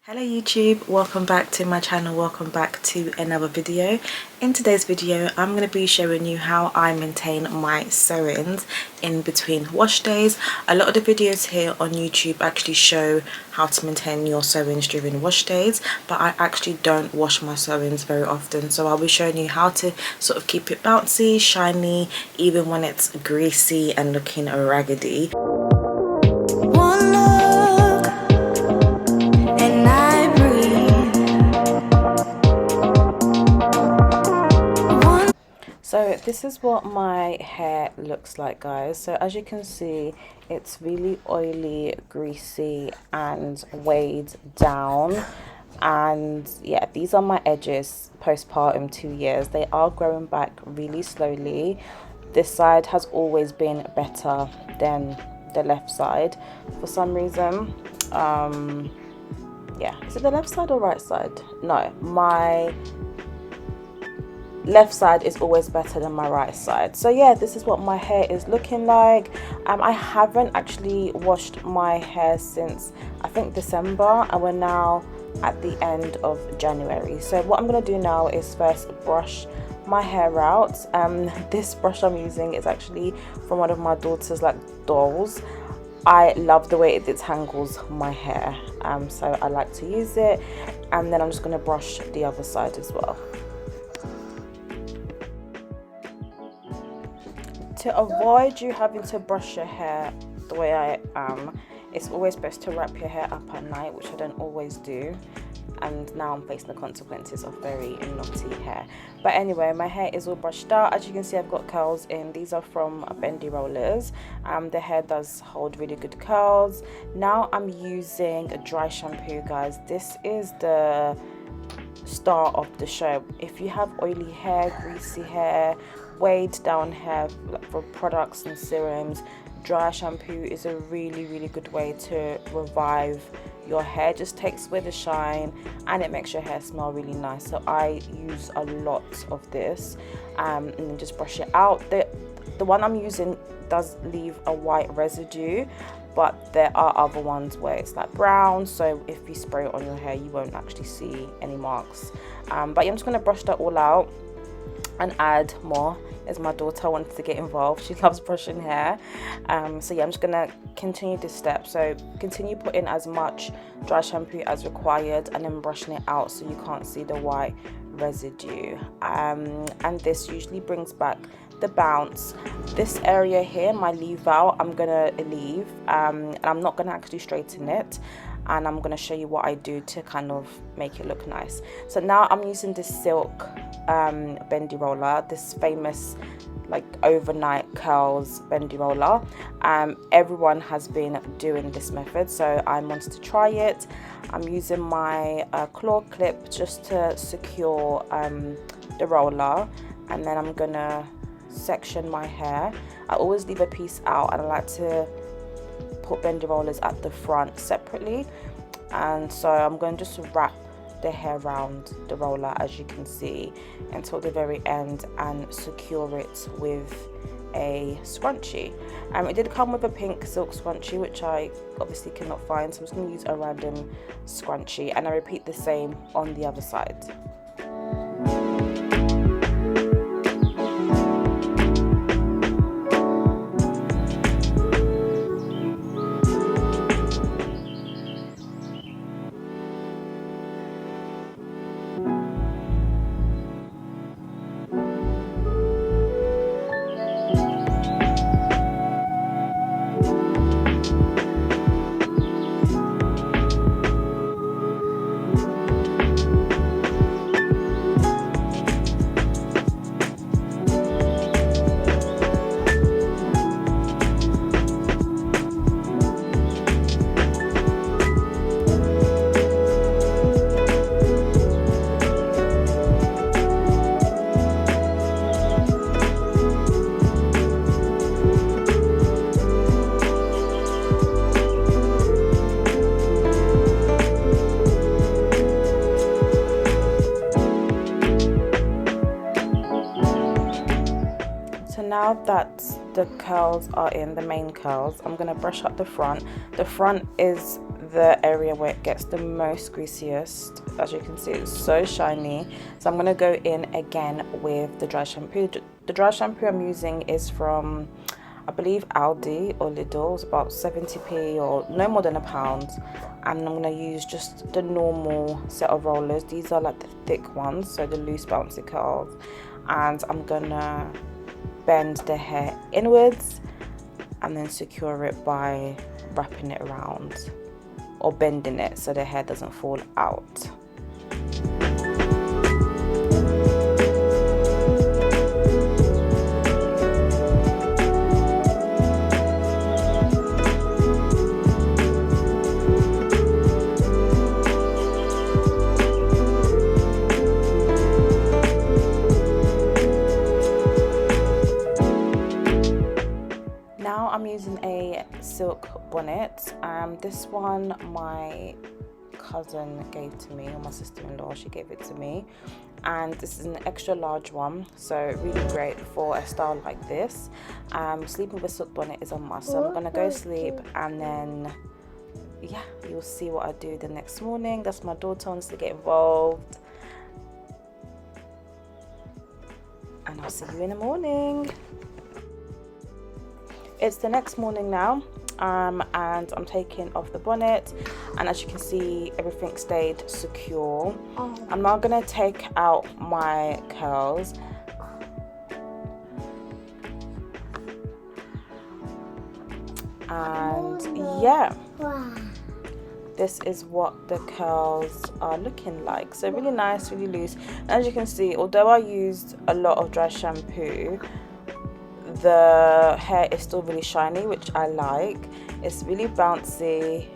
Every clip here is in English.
Hello YouTube, welcome back to my channel, welcome back to another video. In today's video I'm going to be showing you how I maintain my sew-ins in between wash days. A lot of the videos here on YouTube actually show how to maintain your sew-ins during wash days, but I actually don't wash my sew-ins very often, so I'll be showing you how to sort of keep it bouncy, shiny, even when it's greasy and looking raggedy. So this is what my hair looks like, guys. So as you can see, it's really oily, greasy and weighed down. And yeah, these are my edges postpartum 2 years. They are growing back really slowly. This side has always been better than the left side for some reason. Yeah, is it the left side or right side? No, my left side is always better than my right side. So yeah, this is what my hair is looking like. I haven't actually washed my hair since I think December, and we're now at the end of January. So what I'm going to do now is first brush my hair out. This brush I'm using is actually from one of my daughter's dolls. I love the way it detangles my hair, so I like to use it. And then I'm just going to brush the other side as well. To avoid you having to brush your hair the way I am, it's always best to wrap your hair up at night, which I don't always do, and now I'm facing the consequences of very knotty hair. But anyway, my hair is all brushed out. As you can see, I've got curls in. These are from bendy rollers. The hair does hold really good curls. Now I'm using a dry shampoo, guys. This is the star of the show. If you have oily hair, greasy hair, weighed down hair, for products and serums, dry shampoo is a really good way to revive your hair. It just takes away the shine and it makes your hair smell really nice. So I use a lot of this, and then just brush it out. The one I'm using does leave a white residue, but there are other ones where it's like brown, so if you spray it on your hair you won't actually see any marks. But yeah, I'm just going to brush that all out and add more, as my daughter wanted to get involved. She loves brushing hair. So yeah, I'm just gonna continue this step. So continue putting as much dry shampoo as required and then brushing it out so you can't see the white residue. And this usually brings back the bounce. This area here, my leave out, I'm gonna leave, and I'm not gonna actually straighten it, and I'm gonna show you what I do to kind of make it look nice. So now I'm using this silk bendy roller, this famous overnight curls bendy roller. Everyone has been doing this method, so I wanted to try it. I'm using my claw clip just to secure the roller, and then I'm gonna section my hair. I always leave a piece out, and I like to put bendy rollers at the front separately. And so I'm going to just wrap the hair around the roller, as you can see, until the very end and secure it with a scrunchie. It did come with a pink silk scrunchie, which I obviously cannot find, so I'm just going to use a random scrunchie, and I repeat the same on the other side. Now that the curls are in, the main curls, I'm going to brush up the front. The front is the area where it gets the most greasiest. As you can see, it's so shiny. So I'm going to go in again with the dry shampoo. The dry shampoo I'm using is from, I believe, Aldi or Lidl. It's about 70p or no more than £1. And I'm going to use just the normal set of rollers. These are like the thick ones, so the loose bouncy curls. And I'm going to bend the hair inwards and then secure it by wrapping it around or bending it so the hair doesn't fall out. Now I'm using a silk bonnet. This one my cousin gave to me, or my sister-in-law, she gave it to me, and this is an extra large one, so really great for a style like this. Sleeping with a silk bonnet is a must, so I'm gonna go sleep, and then yeah, you'll see what I do the next morning. That's my daughter wants to get involved, and I'll see you in the morning. It's the next morning now, and I'm taking off the bonnet, and as you can see, everything stayed secure. I'm now gonna take out my curls. And yeah, this is what the curls are looking like. So really nice, really loose. And as you can see, although I used a lot of dry shampoo, the hair is still really shiny, which I like. It's really bouncy,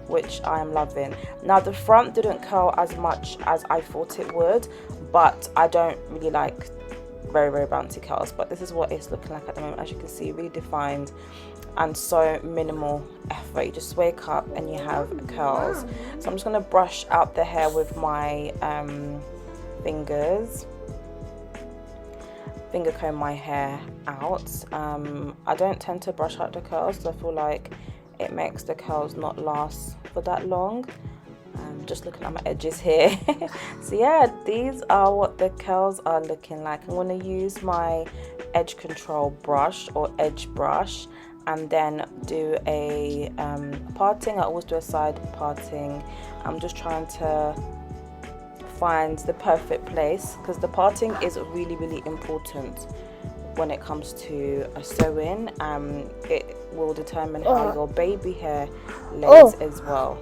which I am loving. Now the front didn't curl as much as I thought it would, but I don't really like very bouncy curls. But this is what it's looking like at the moment. As you can see, really defined and so minimal effort. You just wake up and you have curls. So I'm just going to brush out the hair with my fingers. Finger comb my hair out. I don't tend to brush out the curls because I feel like it makes the curls not last for that long. Just looking at my edges here. So yeah, these are what the curls are looking like. I'm going to use my edge control brush or edge brush and then do a parting. I always do a side parting. I'm just trying to find the perfect place because the parting is really important when it comes to a sew-in. It will determine how your baby hair lays as well.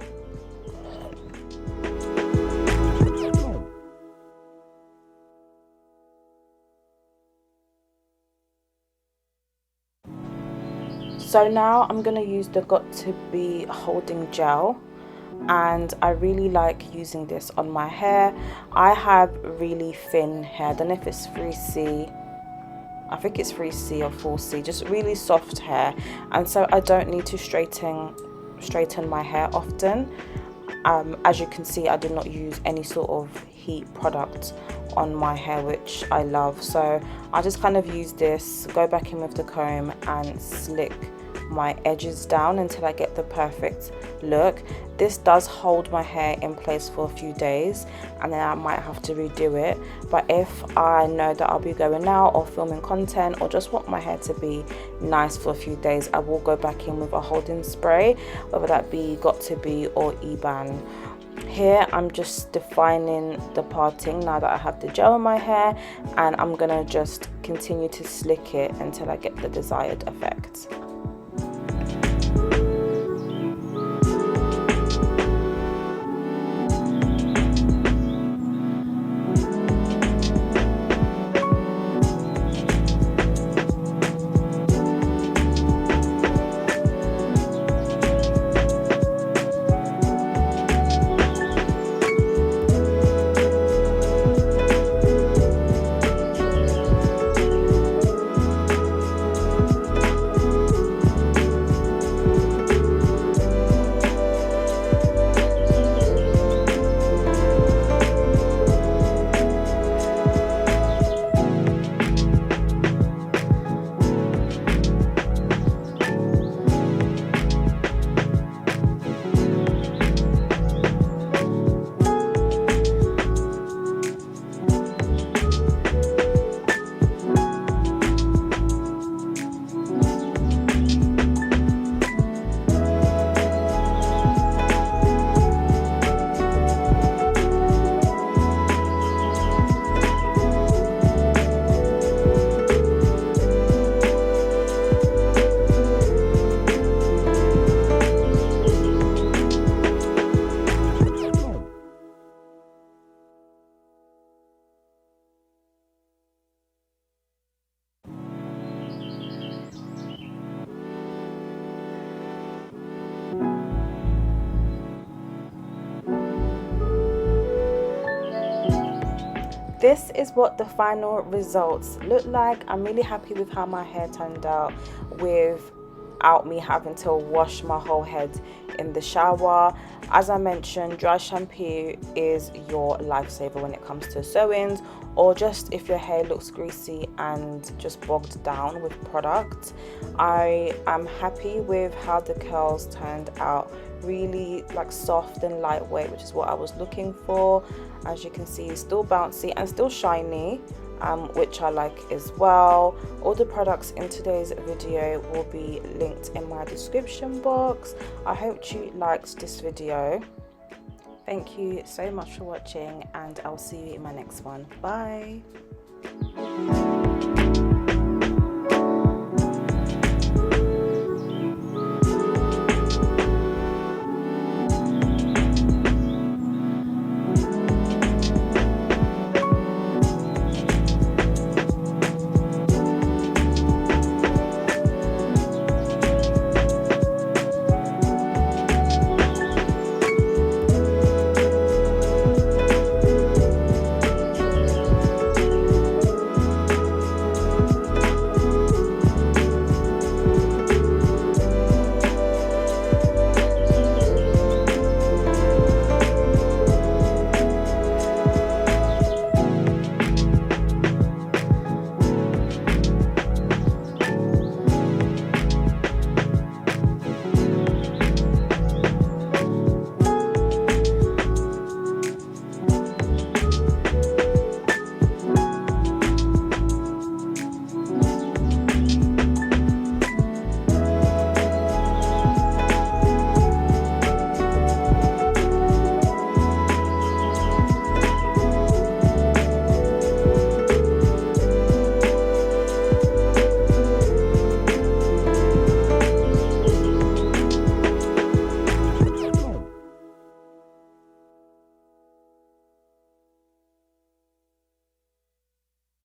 So now I'm going to use the Got To Be holding gel, and I really like using this on my hair. I have really thin hair. I don't know if it's 3C, I think it's 3C or 4C, just really soft hair, and so I don't need to straighten my hair often. As you can see, I did not use any sort of heat product on my hair, which I love. So I just kind of use this, go back in with the comb and slick my edges down until I get the perfect look. This does hold my hair in place for a few days, and then I might have to redo it. But if I know that I'll be going out or filming content or just want my hair to be nice for a few days, I will go back in with a holding spray, whether that be Got To Be or Eban. Here I'm just defining the parting now that I have the gel in my hair, and I'm gonna just continue to slick it until I get the desired effect. this is what the final results look like. I'm really happy with how my hair turned out without me having to wash my whole head in the shower. As I mentioned, dry shampoo is your lifesaver when it comes to sew-ins, or just if your hair looks greasy and just bogged down with product. I am happy with how the curls turned out, really like soft and lightweight, which is what I was looking for. As you can see, still bouncy and still shiny, which I like as well. All the products in today's video will be linked in my description box. I hope you liked this video. Thank you so much for watching, and I'll see you in my next one. Bye.